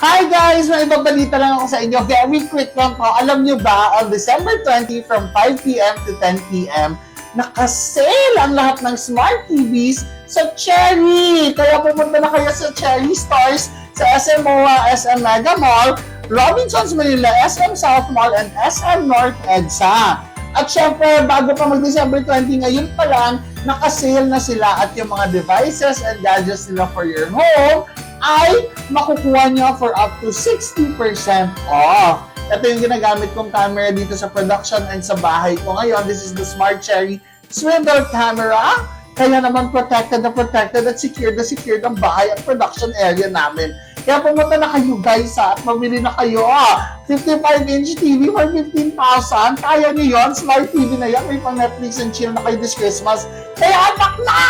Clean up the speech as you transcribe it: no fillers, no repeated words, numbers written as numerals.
Hi guys! May ibabalita lang ako sa inyo. Very quick lang po. Alam nyo ba, on December 20 from 5 p.m. to 10 p.m., nakasale ang lahat ng smart TVs sa Cherry! Kaya pumunta na kayo sa Cherry stores sa SM MOA, SM Mega Mall, Robinsons Manila, SM South Mall, and SM North EDSA. At syempre, bago pa mag-December 20, ngayon pa lang, nakasale na sila at yung mga devices and gadgets nila for your home ay makukuha nyo for up to 60% off. Ito yung ginagamit kong camera dito sa production and sa bahay ko ngayon. This is the Smart Cherry Swivel Camera. Kaya naman protected at secured ang bahay at production area namin. Kaya pumunta na kayo guys at mamili na kayo. 55-inch TV for 15,000. Kaya nyo yun. Smart TV na yan. May pang Netflix and chill na kayo this Christmas. Kaya anak na!